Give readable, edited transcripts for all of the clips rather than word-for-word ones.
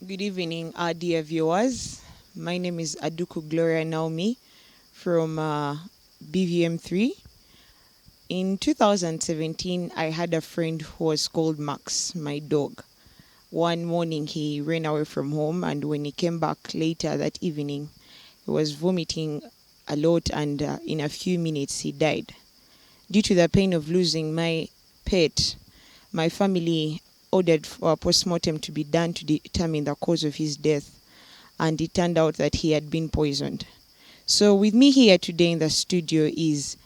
Good evening, dear viewers. My name is Aduku Gloria Naomi from BVM3. In 2017, I had a friend who was called Max, my dog. One morning, he ran away from home, and when he came back later that evening, he was vomiting a lot, and in a few minutes, he died. Due to the pain of losing my pet, my family ordered for a post-mortem to be done to determine the cause of his death, and it turned out that he had been poisoned. So with me here today in the studio is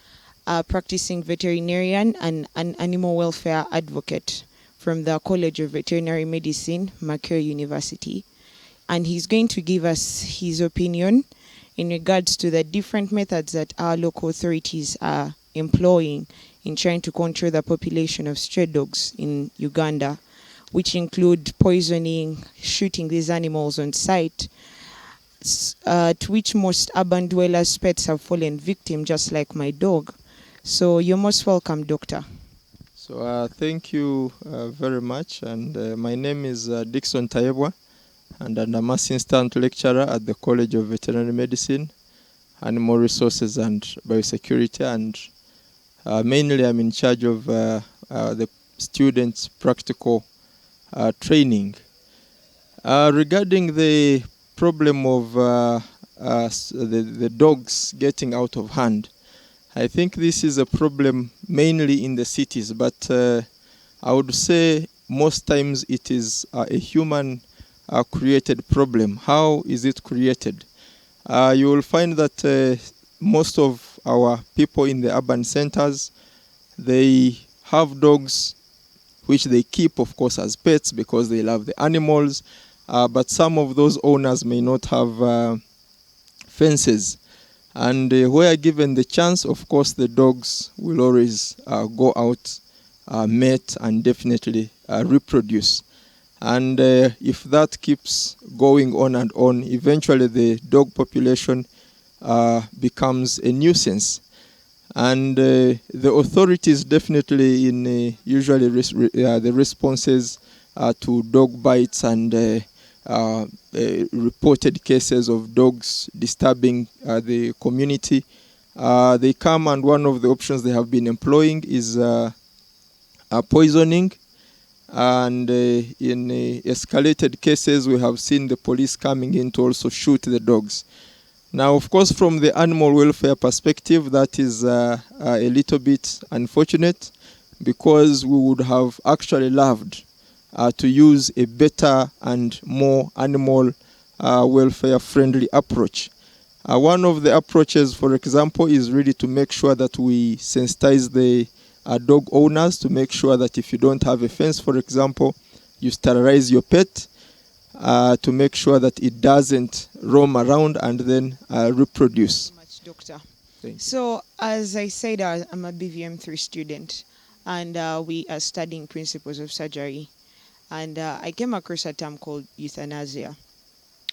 a practicing veterinarian and an animal welfare advocate from the College of Veterinary Medicine, Makerere University, and he's going to give us his opinion in regards to the different methods that our local authorities are employing in trying to control the population of stray dogs in Uganda, which include poisoning, shooting these animals on sight, to which most urban dwellers' pets have fallen victim, just like my dog. So you're most welcome, Doctor. So thank you very much. And my name is Dickson Tayebwa, and I'm assistant lecturer at the College of Veterinary Medicine, Animal Resources and Biosecurity, and mainly I'm in charge of the students' practical training. Regarding the problem of the dogs getting out of hand, I think this is a problem mainly in the cities, but I would say most times it is a human created problem. How is it created? You will find that most of our people in the urban centers, they have dogs which they keep, of course, as pets because they love the animals. But some of those owners may not have fences. And where given the chance, of course, the dogs will always go out, mate, and definitely reproduce. And if that keeps going on and on, eventually the dog population becomes a nuisance. And the authorities definitely in usually the responses to dog bites and reported cases of dogs disturbing the community, they come, and one of the options they have been employing is poisoning. And in escalated cases, we have seen the police coming in to also shoot the dogs. Now, of course, from the animal welfare perspective, that is a little bit unfortunate, because we would have actually loved to use a better and more animal welfare-friendly approach. One of the approaches, for example, is really to make sure that we sensitize the dog owners to make sure that if you don't have a fence, for example, you sterilize your pet, to make sure that it doesn't roam around and then reproduce. Thank you so much, Doctor. So, as I said, I'm a BVM3 student, and we are studying principles of surgery. And I came across a term called euthanasia,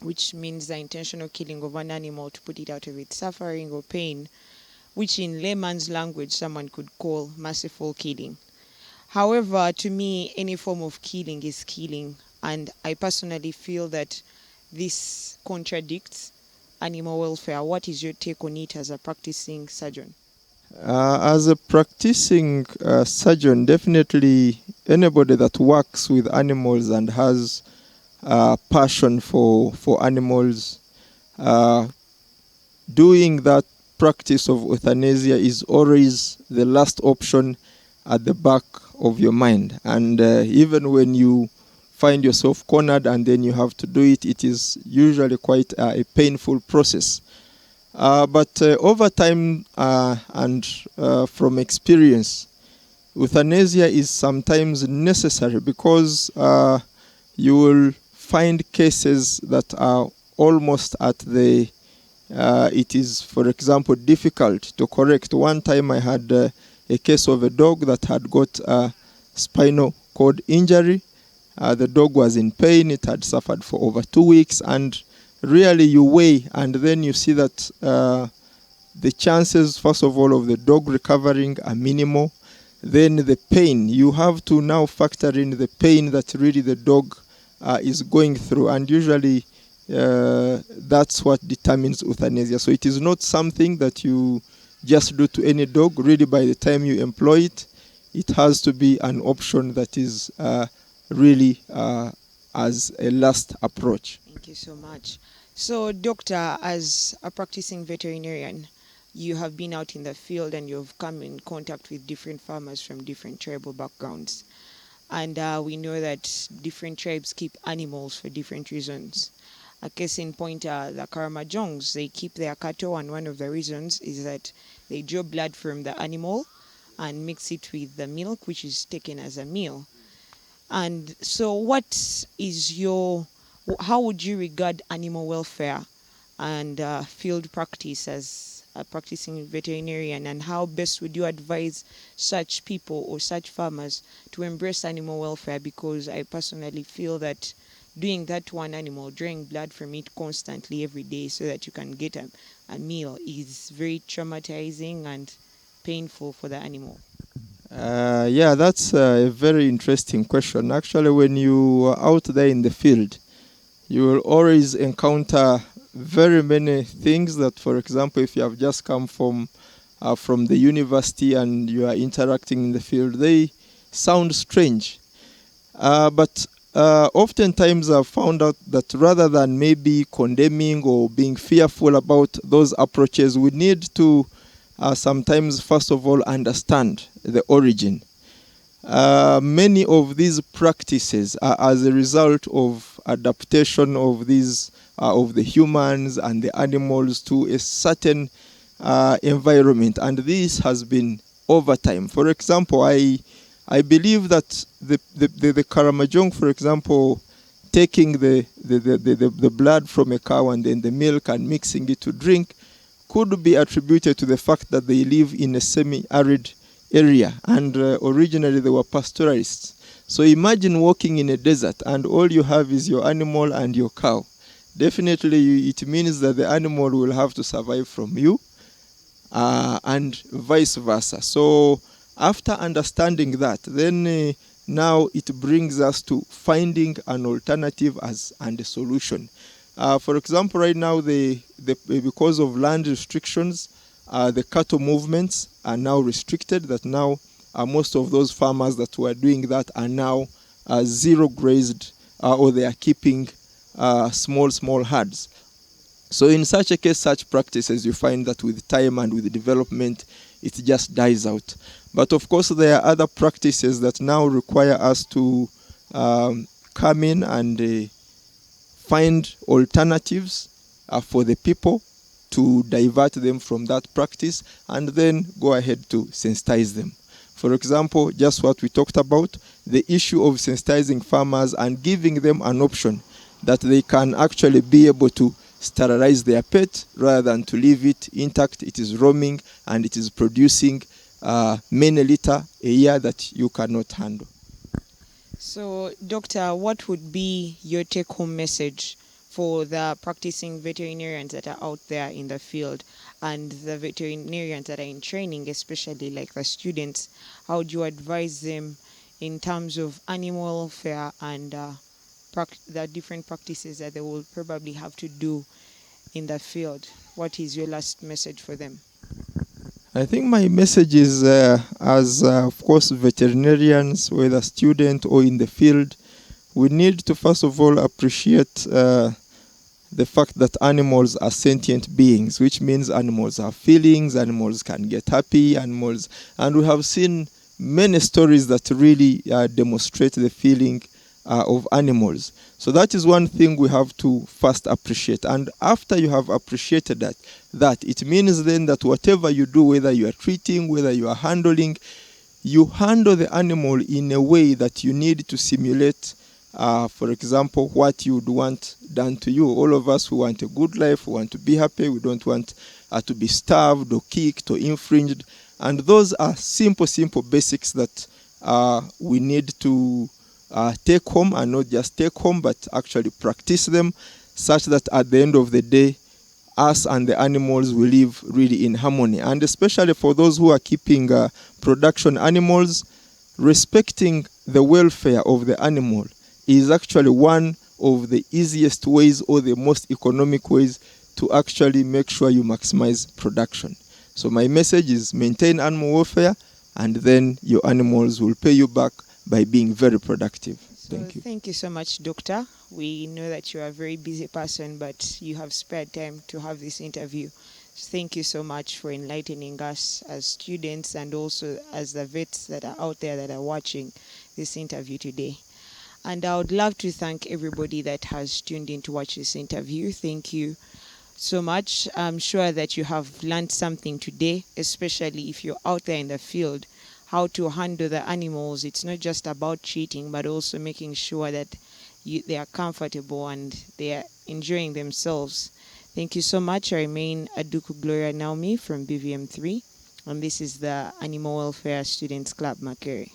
which means the intentional killing of an animal to put it out of its suffering or pain, which in layman's language someone could call merciful killing. However, to me, any form of killing is killing. And I personally feel that this contradicts animal welfare. What is your take on it as a practicing surgeon? As a practicing surgeon, definitely anybody that works with animals and has passion for animals, doing that practice of euthanasia is always the last option at the back of your mind. And even when you find yourself cornered and then you have to do it, it is usually quite a painful process. But over time and from experience, euthanasia is sometimes necessary, because you will find cases that are almost at the, it is, for example, difficult to correct. One time I had a case of a dog that had got a spinal cord injury. The dog was in pain. It had suffered for over 2 weeks, and really you weigh, and then you see that the chances, first of all, of the dog recovering are minimal. Then the pain, you have to now factor in the pain that really the dog is going through, and usually that's what determines euthanasia. So it is not something that you just do to any dog. Really, by the time you employ it, it has to be an option that is really as a last approach. Thank you so much. So, doctor, as a practicing veterinarian, you have been out in the field and you've come in contact with different farmers from different tribal backgrounds. And we know that different tribes keep animals for different reasons. A case in point, the Karamajongs, they keep their cattle, and one of the reasons is that they draw blood from the animal and mix it with the milk, which is taken as a meal. And so how would you regard animal welfare and field practice as a practicing veterinarian, and how best would you advise such people or such farmers to embrace animal welfare? Because I personally feel that doing that to an animal, drawing blood from it constantly every day so that you can get a meal, is very traumatizing and painful for the animal. Yeah, that's a very interesting question. Actually, when you are out there in the field, you will always encounter very many things that, for example, if you have just come from the university and you are interacting in the field, they sound strange. But oftentimes I've found out that rather than maybe condemning or being fearful about those approaches, we need to sometimes, first of all, understand the origin. Many of these practices are as a result of adaptation of these of the humans and the animals to a certain environment, and this has been over time. For example, I believe that the Karamojong, for example, taking the blood from a cow and then the milk and mixing it to drink could be attributed to the fact that they live in a semi-arid area, and originally they were pastoralists. So imagine walking in a desert and all you have is your animal and your cow. Definitely it means that the animal will have to survive from you, and vice versa. So after understanding that, then now it brings us to finding an alternative and a solution. For example, right now, because of land restrictions, the cattle movements are now restricted. That now most of those farmers that were doing that are now zero grazed, or they are keeping small herds. So in such a case, such practices, you find that with time and with development, it just dies out. But of course, there are other practices that now require us to come in and find alternatives for the people, to divert them from that practice, and then go ahead to sensitize them. For example, just what we talked about, the issue of sensitizing farmers and giving them an option that they can actually be able to sterilize their pet rather than to leave it intact. It is roaming and it is producing many litter a year that you cannot handle. So, doctor, what would be your take-home message for the practicing veterinarians that are out there in the field and the veterinarians that are in training, especially like the students? How would you advise them in terms of animal welfare and the different practices that they will probably have to do in the field? What is your last message for them? I think my message is, of course, veterinarians, whether student or in the field, we need to first of all appreciate the fact that animals are sentient beings, which means animals have feelings, animals can get happy, and we have seen many stories that really demonstrate the feeling of animals. So that is one thing we have to first appreciate. And after you have appreciated that it means then that whatever you do, whether you are treating, whether you are handling, you handle the animal in a way that you need to simulate, for example, what you would want done to you. All of us who want a good life, we want to be happy, we don't want to be starved or kicked or infringed. And those are simple basics that we need to take home, and not just take home, but actually practice them, such that at the end of the day, us and the animals will live really in harmony. And especially for those who are keeping production animals, respecting the welfare of the animal is actually one of the easiest ways or the most economic ways to actually make sure you maximize production. So my message is maintain animal welfare, and then your animals will pay you back by being very productive. Thank you. Thank you so much, Doctor. We know that you are a very busy person, but you have spared time to have this interview. Thank you so much for enlightening us as students and also as the vets that are out there that are watching this interview today. And I would love to thank everybody that has tuned in to watch this interview. Thank you so much. I'm sure that you have learned something today, especially if you're out there in the field, how to handle the animals. It's not just about cheating, but also making sure that they are comfortable and they are enjoying themselves. Thank you so much. I remain Aduku Gloria Naomi from BVM3, and this is the Animal Welfare Students Club Makerere.